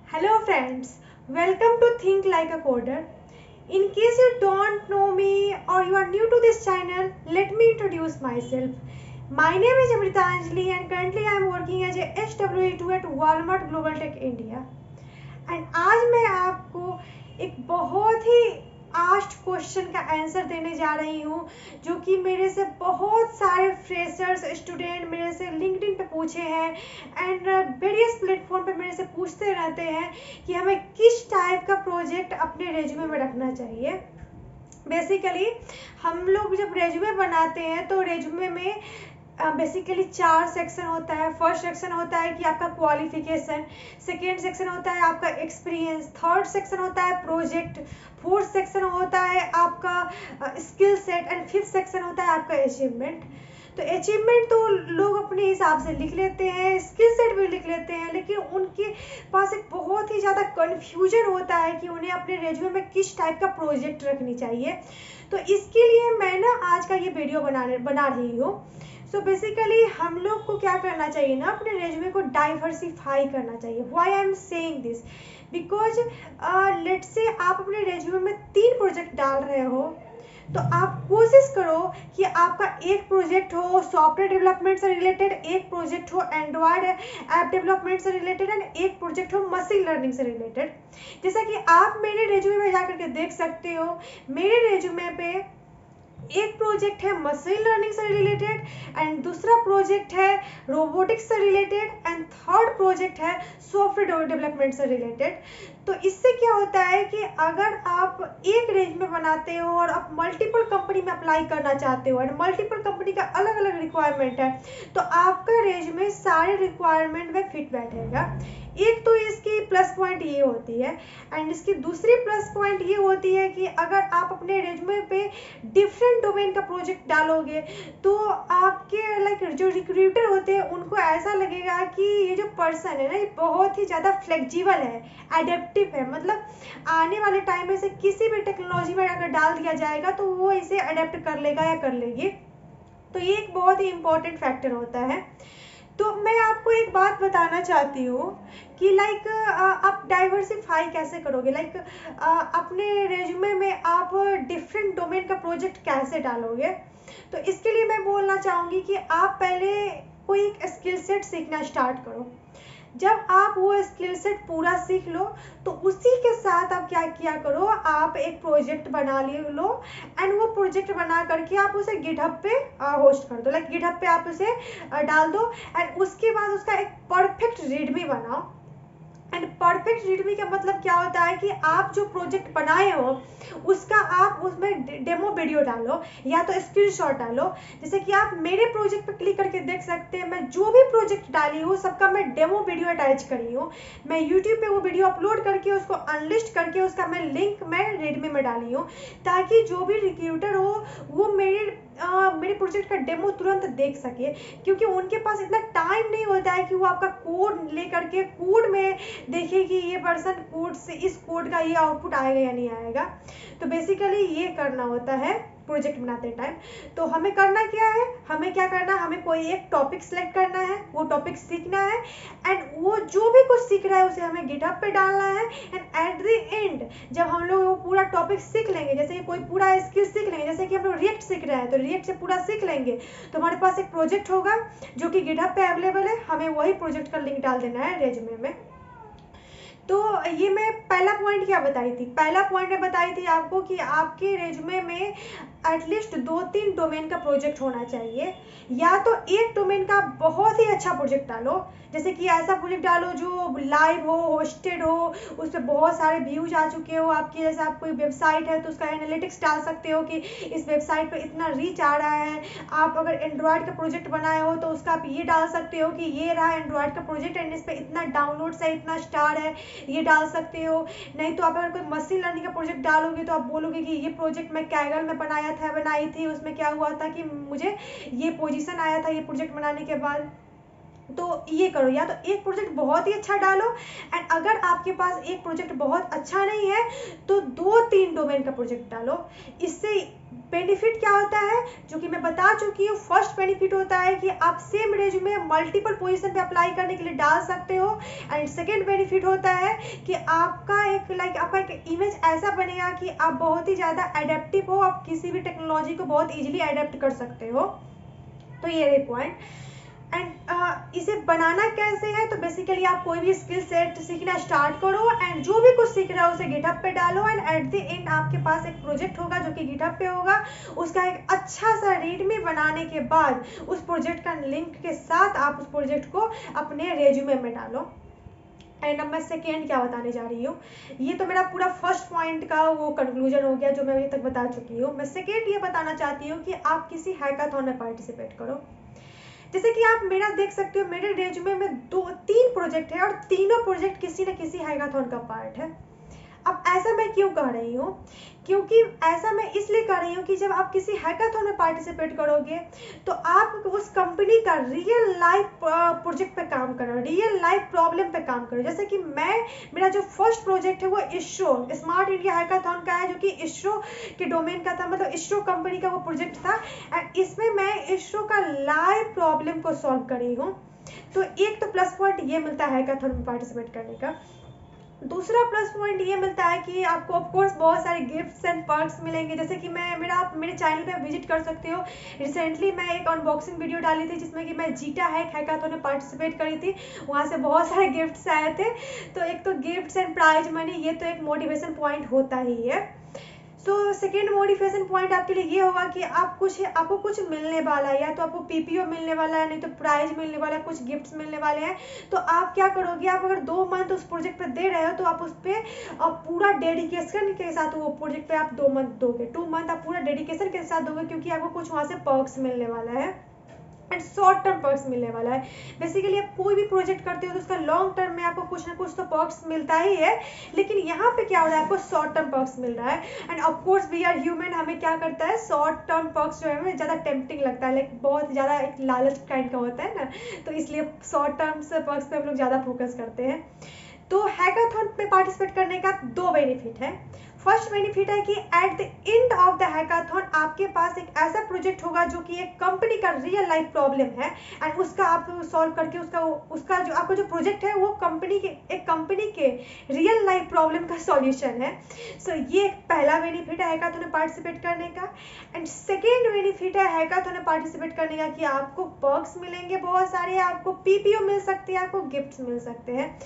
Hello friends, welcome to Think Like a Coder. In case you don't know me or you are new to this channel, let me introduce myself. My name is Amrita Anjali and currently I am working as a SWE2 at Walmart Global Tech India. And आज मैं आपको एक बहुत he asked question का answer देने जा रही हूँ जो कि मेरे से बहुत सारे फ्रेशर्स स्टूडेंट मेरे से लिंक्डइन पे पूछे हैं एंड वेरियस प्लेटफॉर्म पे मेरे से पूछते रहते हैं कि हमें किस टाइप का प्रोजेक्ट अपने रेज्यूमे में रखना चाहिए। बेसिकली हम लोग जब रेज्यूमे बनाते हैं तो रेज्यूमे में बेसिकली 4 सेक्शन होता है। फर्स्ट सेक्शन होता है कि आपका क्वालिफिकेशन, सेकेंड सेक्शन होता है आपका एक्सपीरियंस, थर्ड सेक्शन होता है प्रोजेक्ट, फोर्थ सेक्शन होता है आपका skill set and fifth section होता है आपका अचीवमेंट। तो अचीवमेंट तो लोग अपने हिसाब से लिख लेते हैं, स्किल सेट भी लिख लेते हैं, लेकिन उनके पास एक बहुत ही ज़्यादा कन्फ्यूजन होता है कि उन्हें अपने रेज्यूमे में किस टाइप का प्रोजेक्ट रखनी चाहिए। तो इसके लिए मैं ना आज का ये वीडियो बना रही हूँ। सो बेसिकली हम लोग को क्या करना चाहिए ना, अपने रेज्यूमे को डाइवर्सिफाई करना चाहिए। Why I am saying this, because let's say आप अपने रेज्यूमे में 3 प्रोजेक्ट डाल रहे हो, तो आप कोशिश करो कि आपका एक प्रोजेक्ट हो सॉफ्टवेयर डेवलपमेंट से रिलेटेड, एक प्रोजेक्ट हो एंड्रॉयड ऐप डेवलपमेंट से रिलेटेड एंड एक प्रोजेक्ट हो मशीन लर्निंग से रिलेटेड। जैसा कि आप मेरे रेज्यूमे में जाकर के देख सकते हो, मेरे रेज्यूमे पे एक प्रोजेक्ट है मशीन लर्निंग से रिलेटेड एंड दूसरा प्रोजेक्ट है रोबोटिक्स से रिलेटेड एंड थर्ड प्रोजेक्ट है सॉफ्टवेयर डेवलपमेंट से रिलेटेड। तो इससे क्या होता है कि अगर आप एक रेज्यूमे बनाते हो और आप मल्टीपल कंपनी में अप्लाई करना चाहते हो एंड मल्टीपल कंपनी का अलग अलग रिक्वायरमेंट है, तो आपका रेज्यूमे सारे रिक्वायरमेंट में फिट बैठेगा। एक तो इसकी प्लस पॉइंट ये होती है एंड इसकी दूसरी प्लस पॉइंट ये होती है कि अगर आप अपने रेज्यूमे पे डिफरेंट डोमेन का प्रोजेक्ट डालोगे तो आपके लाइक जो रिक्रूटर होते हैं उनको ऐसा लगेगा कि ये जो पर्सन है ना, ये बहुत ही ज़्यादा फ्लेक्सिबल है, एडेप्टिव है। मतलब आने वाले टाइम में से किसी भी टेक्नोलॉजी में अगर डाल दिया जाएगा तो वो इसे अडेप्ट कर लेगा या कर लेगी। तो ये एक बहुत ही इम्पोर्टेंट फैक्टर होता है। तो मैं आपको एक बात बताना चाहती हूँ कि लाइक आप डाइवर्सिफाई कैसे करोगे, लाइक अपने रेज्यूमे में आप डिफरेंट डोमेन का प्रोजेक्ट कैसे डालोगे। तो इसके लिए मैं बोलना चाहूँगी कि आप पहले कोई एक स्किल सेट सीखना स्टार्ट करो। जब आप वो स्किल सेट पूरा सीख लो तो उसी के साथ आप क्या किया करो, आप एक प्रोजेक्ट बना लो एंड वो प्रोजेक्ट बना करके आप उसे गिटहब पे होस्ट कर दो। लाइक गिटहब पे आप उसे डाल दो एंड उसके बाद उसका एक परफेक्ट रीडमी बनाओ। एंड परफेक्ट रीडमी का मतलब क्या होता है कि आप जो प्रोजेक्ट बनाए हो उसका आप उसमें डेमो वीडियो डालो या तो स्क्रीनशॉट डालो। जैसे कि आप मेरे प्रोजेक्ट पर क्लिक करके देख सकते हैं, मैं जो भी प्रोजेक्ट डाली हूँ सबका मैं डेमो वीडियो अटैच करी हूँ। मैं यूट्यूब पे वो वीडियो अपलोड करके उसको अनलिस्ट करके उसका मैं लिंक मैं रेडमी में डाली हूँ, ताकि जो भी रिक्रूटर हो वो मेरे प्रोजेक्ट का डेमो तुरंत देख सके, क्योंकि उनके पास इतना टाइम नहीं होता है कि वो आपका कोड लेकर के कोड में देखे कि ये पर्सन कोड से इस कोड का ये आउटपुट आएगा या नहीं आएगा। तो बेसिकली ये करना होता है प्रोजेक्ट बनाते टाइम। तो हमें करना क्या है, हमें क्या करना है, हमें कोई एक टॉपिक सेलेक्ट करना है, वो टॉपिक सीखना है एंड वो जो भी कुछ सीख रहा है उसे हमें गिटहब पे डालना है एंड एट द एंड जब हम लोग वो पूरा टॉपिक सीख लेंगे, जैसे कि कोई पूरा स्किल सीख लेंगे, जैसे कि हम लोग रिएक्ट सीख रहे हैं तो रिएक्ट से पूरा सीख लेंगे, तो हमारे पास एक प्रोजेक्ट होगा जो कि गिटहब पे अवेलेबल है। हमें वही प्रोजेक्ट का लिंक डाल देना है रेज्यूमे में। तो ये मैं पहला पॉइंट क्या बताई थी, पहला पॉइंट मैं बताई थी आपको कि आपके रेज्यूमे में एटलीस्ट 2-3 डोमेन का प्रोजेक्ट होना चाहिए, या तो एक डोमेन का बहुत ही अच्छा प्रोजेक्ट डालो। जैसे कि ऐसा प्रोजेक्ट डालो जो लाइव हो, होस्टेड हो, उस पर बहुत सारे व्यूज आ चुके हो आपकी। जैसे आप कोई वेबसाइट है तो उसका एनालिटिक्स डाल सकते हो कि इस वेबसाइट पर इतना रीच आ रहा है। आप अगर एंड्रॉयड का प्रोजेक्ट बनाए हो तो उसका आप ये डाल सकते हो कि ये रहा एंड्रॉयड का प्रोजेक्ट एंड इस पर इतना डाउनलोड्स है, इतना स्टार है, ये डाल सकते हो। नहीं तो आप अगर कोई मशीन लर्निंग का प्रोजेक्ट डालोगे तो आप बोलोगे कि ये प्रोजेक्ट मैं कैगल में बनाई थी, उसमें क्या हुआ था कि मुझे ये पोजीशन आया था ये प्रोजेक्ट बनाने के बाद। तो ये करो, या तो एक प्रोजेक्ट बहुत ही अच्छा डालो एंड अगर आपके पास एक प्रोजेक्ट बहुत अच्छा नहीं है तो 2-3 डोमेन का प्रोजेक्ट डालो। इससे बेनिफिट क्या होता है, जो कि मैं बता चुकी हूँ। फर्स्ट बेनिफिट होता है कि आप सेम रेज्यूमे मल्टीपल पोजीशन पे अप्लाई करने के लिए डाल सकते हो। एंड सेकेंड बेनिफिट होता है कि आपका एक इमेज ऐसा बनेगा कि आप बहुत ही ज़्यादा एडेप्टिव हो, आप किसी भी टेक्नोलॉजी को बहुत ईजिली एडेप्ट कर सकते हो। तो ये रही पॉइंट। एंड इसे बनाना कैसे है, तो बेसिकली आप कोई भी स्किल सेट सीखना स्टार्ट करो एंड जो भी कुछ सीख रहा हो उसे गिटहब पे डालो एंड एट द एंड आपके पास एक प्रोजेक्ट होगा जो कि गिटहब पे होगा। उसका एक अच्छा सा रीडमी बनाने के बाद उस प्रोजेक्ट का लिंक के साथ आप उस प्रोजेक्ट को अपने रेज्यूमे में डालो। एंड अब मैं सेकेंड क्या बताने जा रही हूँ, ये तो मेरा पूरा फर्स्ट पॉइंट का वो कंक्लूजन हो गया जो मैं अभी तक बता चुकी हूँ। मैं सेकेंड ये बताना चाहती हूँ कि आप किसी हैकाथॉन में पार्टिसिपेट करो। जैसे कि आप मेरा देख सकते हो, मेरे रेज्यूमे में 2-3 प्रोजेक्ट है और तीनों प्रोजेक्ट किसी न किसी हैकाथॉन का पार्ट है। अब ऐसा मैं क्यों कह रही हूँ, क्योंकि ऐसा मैं इसलिए कर रही हूँ कि जब आप किसी हैकाथॉन में पार्टिसिपेट करोगे तो आप उस कंपनी का रियल लाइफ प्रोजेक्ट पे काम करो, रियल लाइफ प्रॉब्लम पे काम करो। जैसे कि मेरा जो फर्स्ट प्रोजेक्ट है वो इसरो स्मार्ट इंडिया हैकाथॉन का है, जो कि इसरो के डोमेन का था, मतलब इसरो कंपनी का वो प्रोजेक्ट था। एंड इसमें मैं इसरो का लाइव प्रॉब्लम को सॉल्व कर रही हूँ। तो एक तो प्लस पॉइंट ये मिलता है हैकाथॉन में पार्टिसिपेट करने का। दूसरा प्लस पॉइंट ये मिलता है कि आपको ऑफ कोर्स बहुत सारे गिफ्ट्स एंड पर्क्स मिलेंगे। जैसे कि आप मेरे चैनल पे विजिट कर सकते हो। रिसेंटली मैं एक अनबॉक्सिंग वीडियो डाली थी जिसमें कि मैं जीटा हैकाथॉन में पार्टिसिपेट करी थी, वहाँ से बहुत सारे गिफ्ट्स आए थे। तो एक तो गिफ्ट्स एंड प्राइज मनी, ये तो एक मोटिवेशन पॉइंट होता ही है। तो सेकेंड मोटिवेशन पॉइंट आपके लिए ये होगा कि आपको कुछ मिलने वाला है, या तो आपको पीपीओ मिलने वाला है, नहीं तो प्राइज मिलने वाला है, कुछ गिफ्ट्स मिलने वाले हैं। तो आप क्या करोगे, आप अगर 2 मंथ उस प्रोजेक्ट पे दे रहे हो तो आप उस पर पूरा डेडिकेशन के साथ वो प्रोजेक्ट पे आप 2 मंथ दोगे, 2 मंथ आप पूरा डेडिकेशन के साथ दोगे, क्योंकि आपको कुछ वहाँ से पर्क्स मिलने वाला है एंड शॉर्ट टर्म पर्क्स मिलने वाला है। बेसिकली आप कोई भी प्रोजेक्ट करते हो तो उसका लॉन्ग टर्म में आपको कुछ ना कुछ तो पर्क्स मिलता ही है, लेकिन यहाँ पे क्या हो रहा है, आपको शॉर्ट टर्म पर्क्स मिल रहा है। And of course we are human, हमें क्या करता है, शॉर्ट टर्म पर्क्स जो है हमें ज़्यादा टेम्पटिंग लगता है, लाइक बहुत ज़्यादा एक लालच काइंड का होता है ना, तो इसलिए शॉर्ट टर्म पर्क्स पे हम लोग ज़्यादा फोकस करते हैं। तो हैकाथॉन में पार्टिसिपेट करने का 2 बेनिफिट है। फर्स्ट बेनिफिट है कि at the end of the hackathon आपके पास एक ऐसा प्रोजेक्ट होगा जो कि एक कंपनी का रियल लाइफ प्रॉब्लम है एंड उसका आप सॉल्व करके उसका जो आपका जो प्रोजेक्ट है वो एक कंपनी के रियल लाइफ प्रॉब्लम का सॉल्यूशन है। सो ये एक पहला बेनिफिट है हैकाथॉन में पार्टिसिपेट करने का। एंड सेकेंड बेनिफिट है हैकाथॉन में पार्टिसिपेट करने का कि आपको पर्क्स मिलेंगे बहुत सारे, आपको पीपीओ मिल सकते हैं, आपको गिफ्ट्स मिल सकते हैं।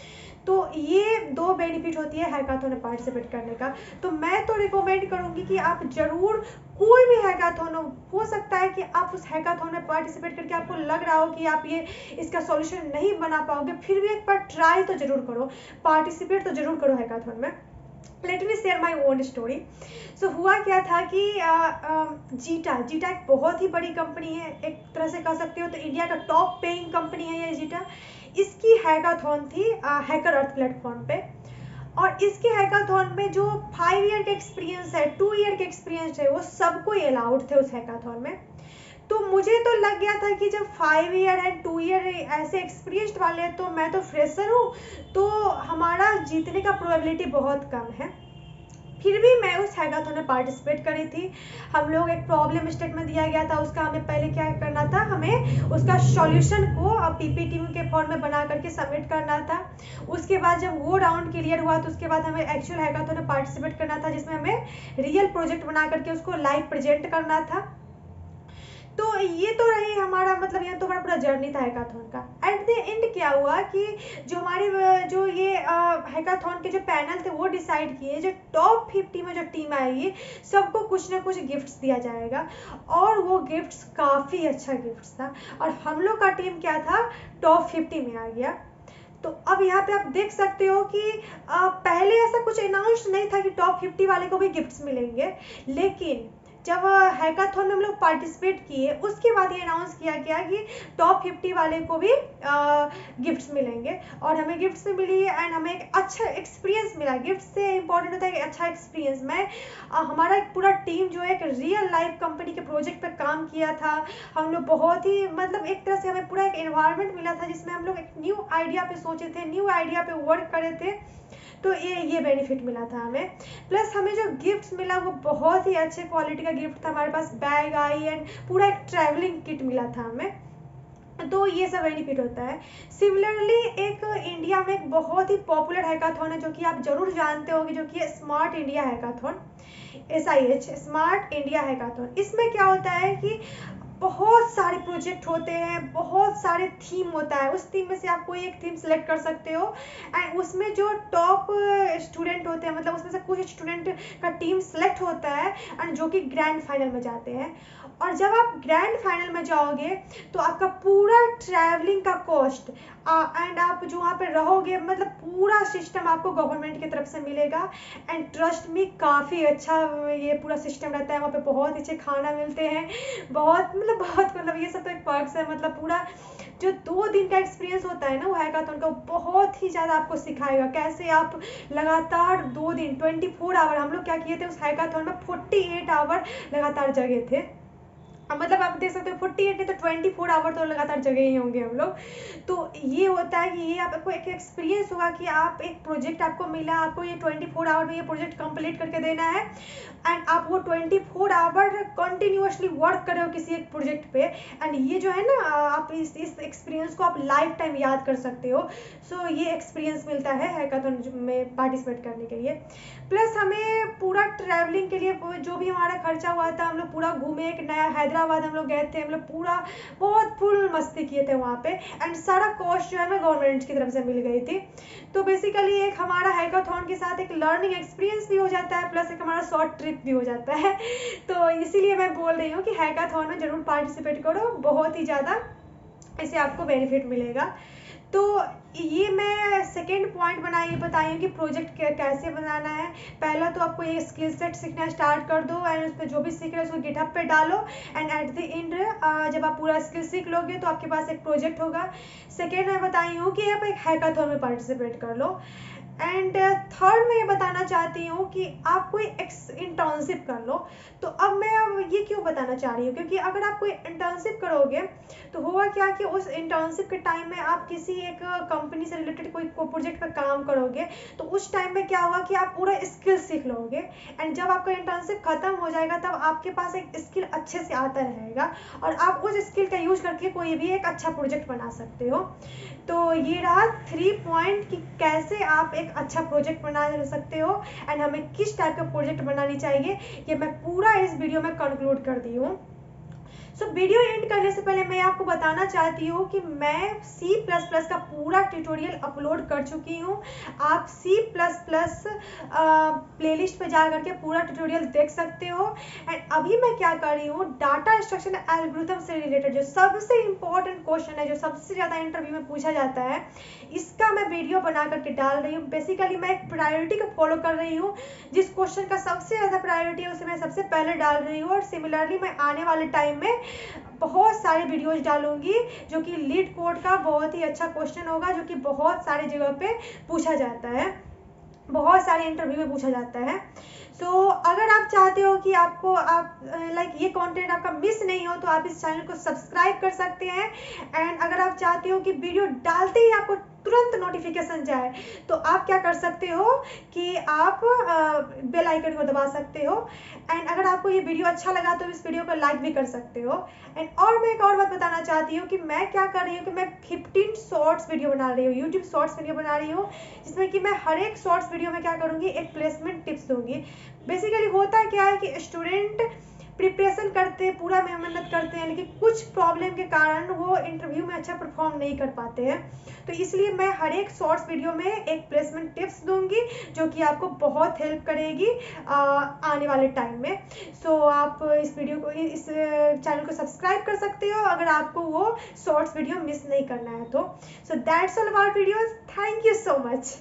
तो ये 2 बेनिफिट होती है हैकाथॉन में पार्टिसिपेट करने का। तो मैं तो रिकमेंड करूंगी कि आप जरूर कोई भी हैकाथॉन हो सकता है कि आप उस हैकाथॉन में पार्टिसिपेट करके आपको लग रहा हो कि आप इसका सॉल्यूशन नहीं बना पाओगे, फिर भी एक बार ट्राई तो जरूर करो, पार्टिसिपेट तो जरूर करो हैकाथॉन में। Let me share my own story. So हुआ क्या था कि जीटा एक बहुत ही बड़ी कंपनी है, एक तरह से कह सकते हो तो इंडिया का टॉप पेइंग कंपनी है ये जीटा। इसकी हैकाथॉन थी हैकर अर्थ प्लेटफॉर्म पे, और इसके हैकाथॉन में जो 5 ईयर का एक्सपीरियंस है, 2 ईयर का एक्सपीरियंस है, वो सबको अलाउड थे उस हैकाथॉन में। तो मुझे तो लग गया था कि जब 5 ईयर एंड 2 ईयर ऐसे एक्सपीरियंस्ड वाले हैं, तो मैं तो फ्रेशर हूँ, तो हमारा जीतने का प्रोबेबिलिटी बहुत कम है। फिर भी मैं उस हैकाथॉन में पार्टिसिपेट करी थी। हम लोग एक प्रॉब्लम स्टेटमेंट दिया गया था, उसका हमें पहले क्या करना था, हमें उसका सॉल्यूशन को पीपीटी के फॉर्म में बना करके सबमिट करना था। उसके बाद जब वो राउंड क्लियर हुआ तो उसके बाद हमें एक्चुअल हैकाथॉन में पार्टिसिपेट करना था, जिसमें हमें रियल प्रोजेक्ट बना करके उसको लाइव प्रेजेंट करना था। तो ये तो रही हमारा, मतलब ये तो हमारा पूरा जर्नी था हैकाथॉन का। एट द एंड क्या हुआ कि जो हमारे जो ये हैकाथॉन के जो पैनल थे वो डिसाइड किए जो टॉप 50 में जो टीम आएगी सबको कुछ ना कुछ गिफ्ट्स दिया जाएगा, और वो गिफ्ट्स काफ़ी अच्छा गिफ्ट्स था, और हम लोग का टीम क्या था, टॉप 50 में आ गया। तो अब यहाँ पे आप देख सकते हो कि पहले ऐसा कुछ अनाउंस नहीं था कि टॉप 50 वाले को भी गिफ्ट्स मिलेंगे, लेकिन जब हैकाथॉन में हम लोग पार्टिसिपेट किए उसके बाद ये अनाउंस किया गया कि टॉप 50 वाले को भी गिफ्ट्स मिलेंगे, और हमें गिफ्ट्स भी मिली एंड हमें एक अच्छा एक्सपीरियंस मिला। गिफ्ट से इम्पोर्टेंट होता है कि अच्छा एक्सपीरियंस। हमारा एक पूरा टीम जो है एक रियल लाइफ कंपनी के प्रोजेक्ट पे काम किया था। हम लोग बहुत ही, मतलब एक तरह से हमें पूरा एक एनवायरनमेंट मिला था जिसमें हम लोग एक न्यू आइडिया पे सोचे थे, न्यू आइडिया पे वर्क करे थे। तो ये बेनिफिट मिला था हमें। प्लस हमें जो गिफ्ट्स मिला वो बहुत ही अच्छे क्वालिटी का गिफ्ट था। हमारे पास बैग आई एंड पूरा एक ट्रैवलिंग किट मिला था हमें। तो ये सब बेनिफिट होता है। सिमिलरली एक इंडिया में एक बहुत ही पॉपुलर हैकाथॉन है जो कि आप जरूर जानते होंगे, जो कि smart India hackathon, SIH, smart India hackathon. इसमें क्या होता है कि बहुत सारे प्रोजेक्ट होते हैं, बहुत सारे थीम होता है। उस थीम में से आप कोई एक थीम सेलेक्ट कर सकते हो एंड उसमें जो टॉप स्टूडेंट होते हैं, मतलब उसमें से कुछ स्टूडेंट का टीम सेलेक्ट होता है एंड जो कि ग्रैंड फाइनल में जाते हैं। और जब आप ग्रैंड फाइनल में जाओगे तो आपका पूरा ट्रैवलिंग का कॉस्ट एंड आप जो वहाँ पे रहोगे, मतलब पूरा सिस्टम आपको गवर्नमेंट की तरफ से मिलेगा। एंड ट्रस्ट मी, काफ़ी अच्छा ये पूरा सिस्टम रहता है। वहाँ पे बहुत अच्छे खाना मिलते हैं, बहुत मतलब ये सब तो एक पर्क्स है। मतलब पूरा जो 2 दिन का एक्सपीरियंस होता है ना वो हैकाथॉन का, बहुत ही ज़्यादा आपको सिखाएगा कैसे आप लगातार 2 दिन 24 आवर, हम लोग क्या किए थे उस हैकाथॉन में 48 आवर लगातार जगे थे। मतलब आप देख सकते हो 48 नहीं तो 24 आवर तो लगातार जगह ही होंगे हम लोग। तो ये होता है कि ये आपको एक एक्सपीरियंस होगा कि आप एक प्रोजेक्ट आपको मिला, आपको ये 24 आवर में ये प्रोजेक्ट कंप्लीट करके देना है एंड आप वो 24 आवर कंटिन्यूअसली वर्क कर रहे हो किसी एक प्रोजेक्ट पे। एंड ये जो है ना, आप इस एक्सपीरियंस को आप लाइफ टाइम याद कर सकते हो। सो ये एक्सपीरियंस मिलता है हैकाथॉन में पार्टिसिपेट करने के लिए। प्लस हमें पूरा ट्रैवलिंग के लिए जो भी हमारा खर्चा हुआ था, हम लोग पूरा घूमे। एक नया हैदराबाद हम लोग गए थे, हम लोग पूरा बहुत फुल मस्ती किए थे वहाँ पे एंड सारा कॉस्ट जो है हमें गवर्नमेंट की तरफ से मिल गई थी। तो बेसिकली एक हमारा हैकाथॉन के साथ एक लर्निंग एक्सपीरियंस भी हो जाता है, प्लस एक हमारा शॉर्ट ट्रिप भी हो जाता है। तो इसीलिए मैं बोल रही हूँ कि हैकाथॉन में ज़रूर पार्टिसिपेट करो, बहुत ही ज़्यादा इससे आपको बेनिफिट मिलेगा। तो ये मैं सेकेंड पॉइंट बताई हूँ कि प्रोजेक्ट कैसे बनाना है। पहला तो आपको ये स्किल सेट सीखना स्टार्ट कर दो एंड उस पर जो भी सीख रहे हो उसको गिटहब पे डालो एंड एट द एंड जब आप पूरा स्किल सीख लोगे तो आपके पास एक प्रोजेक्ट होगा। सेकेंड मैं बताई हूँ कि आप एक हैकाथॉन में पार्टिसिपेट कर लो। एंड थर्ड मैं ये बताना चाहती हूँ कि आप कोई इंटर्नशिप कर लो। तो अब मैं ये क्यों बताना चाह रही हूँ, क्योंकि अगर आप कोई इंटर्नशिप करोगे तो होगा क्या कि उस इंटर्नशिप के टाइम में आप किसी एक कंपनी से रिलेटेड कोई प्रोजेक्ट पर काम करोगे तो उस टाइम में क्या होगा कि आप पूरा स्किल सीख लोगे एंड जब आपका इंटर्नशिप खत्म हो जाएगा तब आपके पास एक स्किल अच्छे से आता रहेगा और आप उस स्किल का यूज करके कोई भी एक अच्छा प्रोजेक्ट बना सकते हो। तो ये रहा 3 पॉइंट कि कैसे आप एक अच्छा प्रोजेक्ट बना सकते हो एंड हमें किस टाइप का प्रोजेक्ट बनानी चाहिए, ये मैं पूरा इस वीडियो में कंक्लूड कर दी हूँ। सो वीडियो एंड करने से पहले मैं आपको बताना चाहती हूँ कि मैं C++ का पूरा ट्यूटोरियल अपलोड कर चुकी हूँ। आप C++ प्लेलिस्ट पे जा करके पूरा ट्यूटोरियल देख सकते हो। एंड अभी मैं क्या कर रही हूँ, डाटा इंस्ट्रक्शन एल्गोरिथम से रिलेटेड जो सबसे इम्पोर्टेंट क्वेश्चन है, जो सबसे ज़्यादा इंटरव्यू में पूछा जाता है, इसका मैं वीडियो बना करके डाल रही हूँ। बेसिकली मैं एक प्रायोरिटी को फॉलो कर रही हूँ, जिस क्वेश्चन का सबसे ज़्यादा प्रायोरिटी है उसे मैं सबसे पहले डाल रही हूँ। और सिमिलरली मैं आने वाले टाइम में बहुत सारे वीडियोज डालूंगी जो कि लीड कोड का बहुत ही अच्छा क्वेश्चन होगा, जो कि बहुत सारी जगह पे पूछा जाता है, बहुत सारे इंटरव्यू में पूछा जाता है। तो अगर आप चाहते हो कि आपको ये कंटेंट आपका मिस नहीं हो तो आप इस चैनल को सब्सक्राइब कर सकते हैं। एंड अगर आप चाहते हो कि वीडियो डालते ही आपको तुरंत नोटिफिकेशन जाए तो आप क्या कर सकते हो कि आप बेल आइकन को दबा सकते हो। एंड अगर आपको ये वीडियो अच्छा लगा तो इस वीडियो को लाइक भी कर सकते हो। एंड और मैं एक और बात बताना चाहती हूँ कि मैं क्या कर रही हूँ कि मैं 15 शॉर्ट्स वीडियो बना रही हूँ, यूट्यूब शॉर्ट्स वीडियो बना रही हूँ, जिसमें कि मैं हर एक शॉर्ट्स वीडियो में क्या करूँगी, एक प्लेसमेंट टिप्स दूंगी। बेसिकली होता क्या है कि स्टूडेंट प्रिपरेशन करते हैं, पूरा मेहनत करते हैं, लेकिन कुछ प्रॉब्लम के कारण वो इंटरव्यू में अच्छा परफॉर्म नहीं कर पाते हैं। तो इसलिए मैं हर एक शॉर्ट्स वीडियो में एक प्लेसमेंट टिप्स दूंगी जो कि आपको बहुत हेल्प करेगी आने वाले टाइम में। सो आप इस चैनल को सब्सक्राइब कर सकते हो अगर आपको वो शॉर्ट्स वीडियो मिस नहीं करना है तो। So that's all about videos. Thank you so much.